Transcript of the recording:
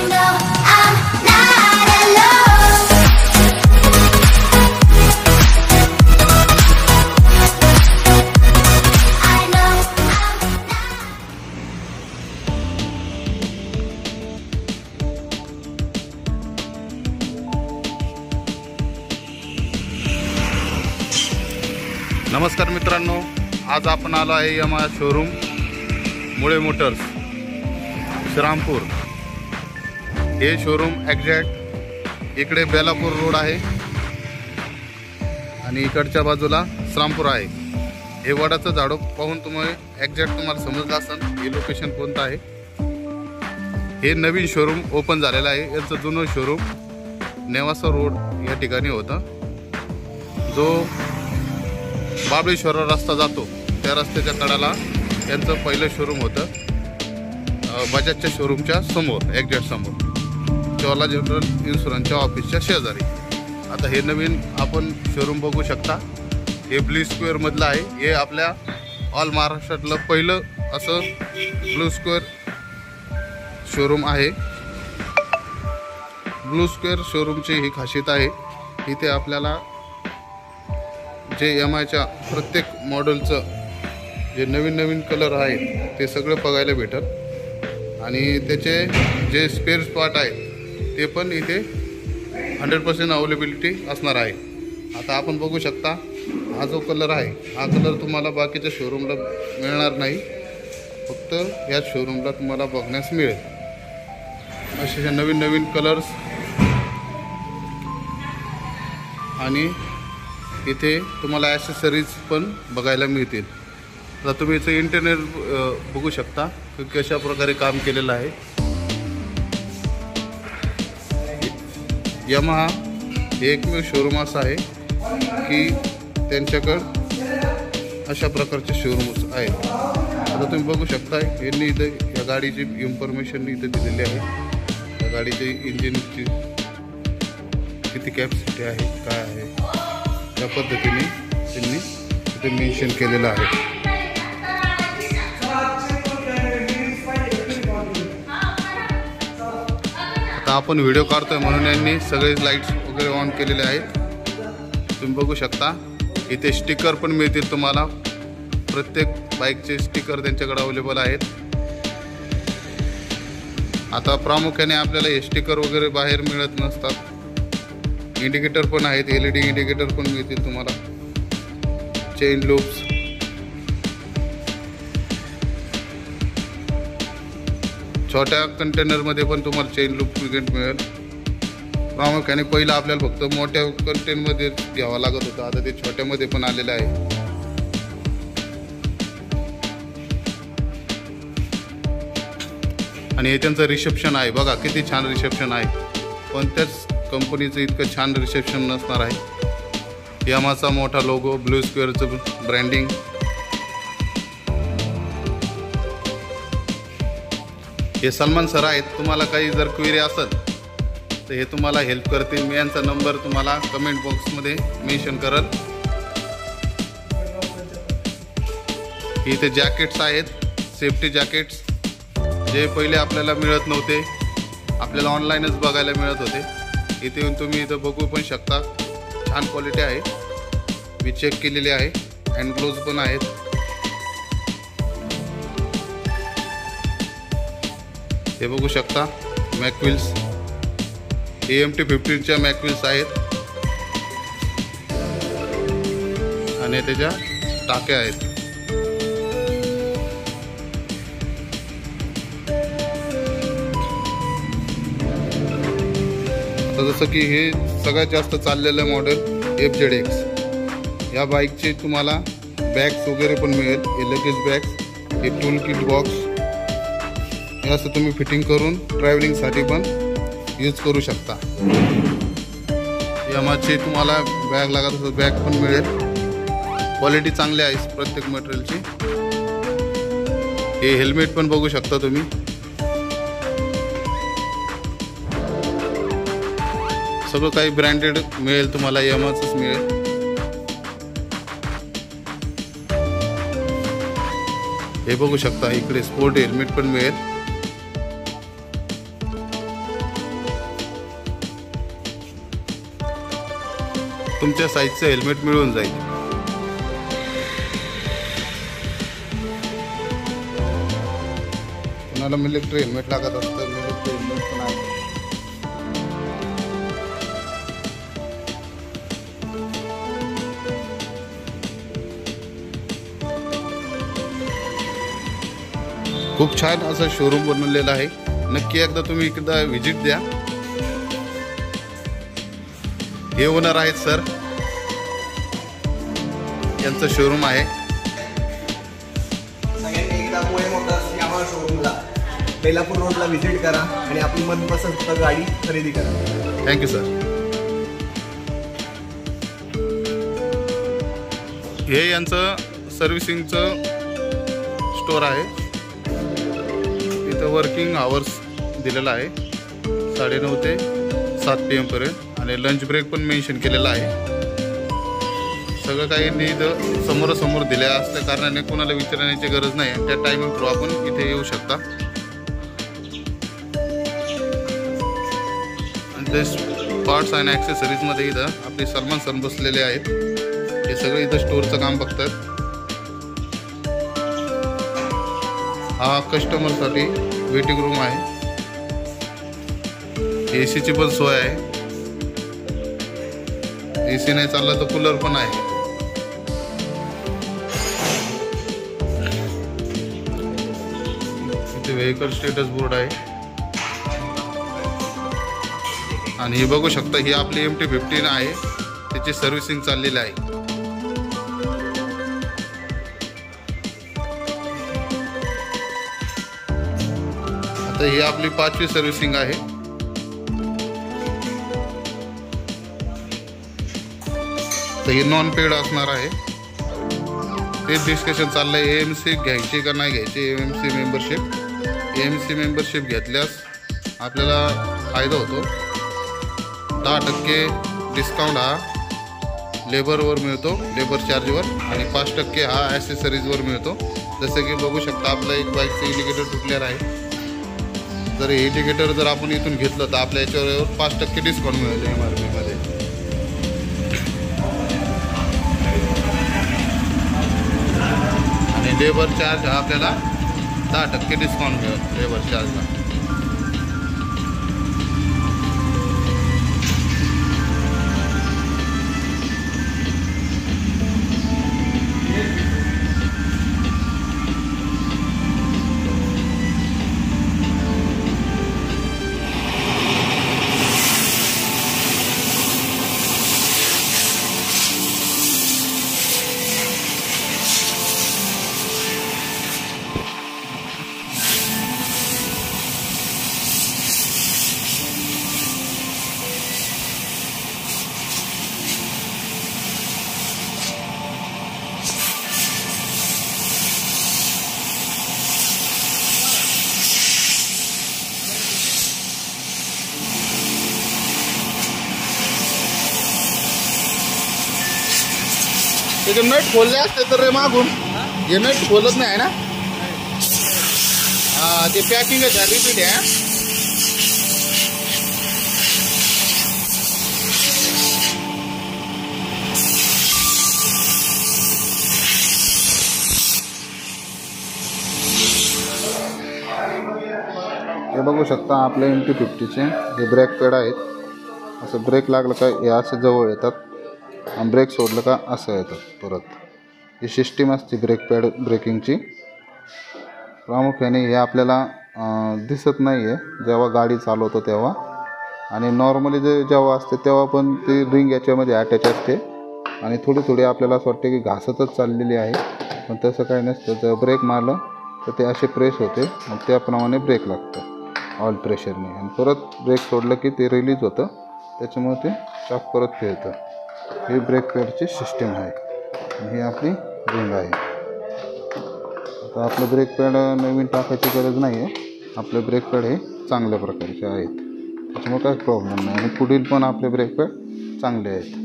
know I'm not alone. I know I'm not. नमस्कार मित्रांनो, आज आपण आलो आहे यामा शोरूम मुळे मोटर्स श्रीरामपूर। हे शोरूम एक्झॅक्ट इकडे बेलापूर रोड आहे आणि इकडच्या बाजूला श्रीरामपूर आहे। हे वडाचं झाड पाहून तुम्हाला समजलं असेल हे लोकेशन कोणतं आहे। हे नवीन शोरूम ओपन झालेलं आहे। याचं जुनं शोरूम नेवासा रोड या ठिकाणी होतं। जो बाबळेश्वर रस्ता जातो त्या रस्त्याच्या कडाला यांचं पहिलं शोरूम होतं, बजाजच्या शोरूमच्या समोर, एक्झॅक्ट समोर, चोला जनरल इन्शुरन्सच्या ऑफिसच्या शेजारी। आता हे नवीन आपण शोरूम बघू शकता। हे ब्लू स्क्वेअर मधलं आहे। हे आपल्या ऑल महाराष्ट्रातलं पहिलं असं ब्लू स्क्वेअर शोरूम आहे। ब्लू स्क्वेअर शोरूमची ही खासियत आहे, इथे आपल्याला जे एमआयच्या प्रत्येक मॉडेलचं जे नवीन कलर आहेत ते सगळं बघायला भेटल आणि त्याचे जे स्पेअर पार्ट आहेत ते पण इथे 100% अवेलेबिलिटी असणार आहे। आता आपण बघू शकता, हा जो कलर आहे हा कलर तुम्हाला बाकीच्या शोरूमला मिळणार नाही, फक्त या शोरूमला तुम्हाला बघण्यास मिळेल। असे नवीन कलर्स आणि इथे तुम्हाला ॲक्सेसरीज पण बघायला मिळतील। आता तुम्ही इथे इंटरनेट बघू शकता की कशा प्रकारे काम केलेलं आहे। यामाहा हे एकमेव शोरूम असं आहे की त्यांच्याकडं अशा प्रकारचे शोरूम्स आहेत। आता तुम्ही बघू शकता, यांनी इथं या गाडीची इन्फॉर्मेशन इथे दिलेली आहे। या गाडीची इंजिनची किती कॅपॅसिटी आहे, काय आहे, त्या पद्धतीने त्यांनी इथे मेन्शन केलेलं आहे। आता आपण व्हिडिओ काढतोय म्हणून यांनी सगळे लाईट्स वगैरे ऑन केलेले आहेत। तुम्ही बघू शकता, इथे स्टिकर पण मिळतील तुम्हाला। प्रत्येक बाईकचे स्टिकर त्यांच्याकडे अवेलेबल आहेत। आता प्रामुख्याने आपल्याला हे स्टिकर वगैरे बाहेर मिळत नसतात। इंडिकेटर पण आहेत, LED इंडिकेटर पण मिळतील तुम्हाला। चेन लूप्स, छोट्या कंटेनरमध्ये पण तुम्हाला चेन लूप मिळेल। प्रामुख्याने पहिलं आपल्याला फक्त मोठ्या कंटेनरमध्ये घ्यावं लागत होतं, आता ते छोट्यामध्ये पण आलेलं आहे। आणि हे त्यांचं रिसेप्शन आहे, बघा किती छान रिसेप्शन आहे। कोणत्याच कंपनीचं इतकं छान रिसेप्शन नसणार आहे। यामाचा मोठा लोगो, ब्लू स्क्वेअरचं ब्रँडिंग। हे सलमान सर आहेत, तुम्हाला काही जर क्वेरी असेल तर हे तुम्हाला हेल्प करतील। मी यांचा नंबर तुम्हाला कमेंट बॉक्समध्ये मेन्शन करल। इथे जॅकेट्स आहेत, सेफ्टी जॅकेट्स, जे पहिले आपल्याला मिळत नव्हते, आपल्याला ऑनलाईनच बघायला मिळत होते। इथे येऊन तुम्ही इथं बघू पण शकता, छान क्वालिटी आहे, मी चेक केलेली आहे। हँड ग्लोव्ज पण आहेत। हे बघू शकता, मॅकविल्स, AMT-15च्या मॅकविल्स आहेत आणि त्याच्या टाक्या आहेत। तर जसं की हे सगळ्यात जास्त चाललेलं मॉडेल FZX, या बाईकचे तुम्हाला बॅग्स वगैरे पण मिळेल। हे लगेज बॅग्स, हे टूल किट बॉक्स, हे असं तुम्ही फिटिंग करून ट्रॅव्हलिंगसाठी पण यूज करू शकता। यामाचे तुम्हाला बॅग लागत असेल बॅग पण मिळेल। क्वालिटी चांगली आहे प्रत्येक मटेरियलची। हे हेल्मेट पण बघू शकता तुम्ही। सगळं काही ब्रँडेड मिळेल तुम्हाला, यामाचंच मिळेल। हे बघू शकता, इकडे स्पोर्ट हेल्मेट पण मिळेल। तुमच्या साईजचं हेल्मेट मिळून जाईल. कोणाला मिलिटरी हेल्मेट लागत असतं, मिलिटरी हेल्मेट पण आहे. खूप छान असं शोरूम बनवलेलं आहे. नक्की एकदा तुम्ही एकदा व्हिजिट द्या. हे ओनर आहेत सर, यांचं शोरूम आहे. सगळ्यांनी एकदा मोहे मोटर्स यामाहा शोरूमला बेलापूर रोडला व्हिजिट करा आणि आपली मनपसंत गाडी खरेदी करा. Thank you sir. हे यांचं सर्व्हिसिंगचं स्टोर आहे. इथं वर्किंग आवर्स दिलेला आहे 9:30 ते 7 PM पर्यंत आणि लंच ब्रेक पण मेन्शन केलेला आहे. सगळं काही इथं समोरासमोर दिल्या असल्या कारणाने कोणाला विचारण्याची गरज नाही. त्या टायमिंग थ्रू आपण इथे येऊ शकता. आणि ते पार्ट्स आणि ॲक्सेसरीजमध्ये इथं आपले सलमान सर बसलेले आहेत. हे सगळे इथं स्टोअरचं काम बघतात. हा कस्टमरसाठी वेटिंग रूम आहे. AC ची पण सोय आहे. AC नाही चालला तर कूलर पण आहे. इथे व्हेकल स्टेटस बोर्ड आहे. आणि हे बघू शकता, ही आपली MT-15 आहे. त्याची सर्व्हिसिंग चाललेली आहे. आता ही आपली 5वी सर्व्हिसिंग आहे. तर ही नॉन पेड असणार आहे. तेच डिस्कशन चाललं आहे, AMC घ्यायची का नाही घ्यायची. AMC मेंबरशिप घेतल्यास आपल्याला फायदा होतो. 10% डिस्काउंट हा लेबरवर मिळतो, लेबर चार्जवर, आणि 5% हा ॲसेसरीजवर मिळतो. जसं की बघू शकता, आपलं एक बाईकचं इंडिकेटर तुटलेलं आहे. जर हे इंडिकेटर जर आपण इथून घेतलं तर आपल्या याच्यावर 5% डिस्काउंट मिळेल MRP मध्ये. आणि लेबर चार्ज हा आपल्याला 10% डिस्काउंट मिळेल लेबर चार्जला. त्याचे नट खोलले असते तर रे मागून हे नट खोलत नाही ना. हा, ते पॅकिंगच आहे, रिपीट आहे. हे बघू शकता आपल्या MT-50चे हे ब्रेक पॅड आहेत. असं ब्रेक लागलं का हे असं जवळ येतात आणि ब्रेक सोडलं का असं येतं परत. ही सिस्टीम असते ब्रेक पॅड ब्रेकिंगची. प्रामुख्याने हे आपल्याला दिसत नाही आहे जेव्हा गाडी चालवतो तेव्हा, आणि नॉर्मली जेव्हा असते तेव्हा पण ती रिंग याच्यामध्ये अटॅच असते आणि थोडी थोडी आपल्याला असं वाटते की घासतच चाललेली आहे, पण तसं काही नसतं. जर ब्रेक मारलं तर ते असे प्रेस होते, मग त्याप्रमाणे ब्रेक लागतं ऑल प्रेशरने, आणि परत ब्रेक सोडलं की ते रिलीज होतं, त्याच्यामुळे ते चाक परत फिरतं. ही ब्रेक पॅडची सिस्टीम आहे. ही आपली रिंग आहे. आता आपलं ब्रेक पॅड नवीन टाकायची गरज नाही आहे. आपले ब्रेक पॅड हे चांगल्या प्रकारचे आहेत, त्याच्यामुळे काही प्रॉब्लेम नाही. आणि पुढील पण आपले ब्रेक पॅड चांगले आहेत.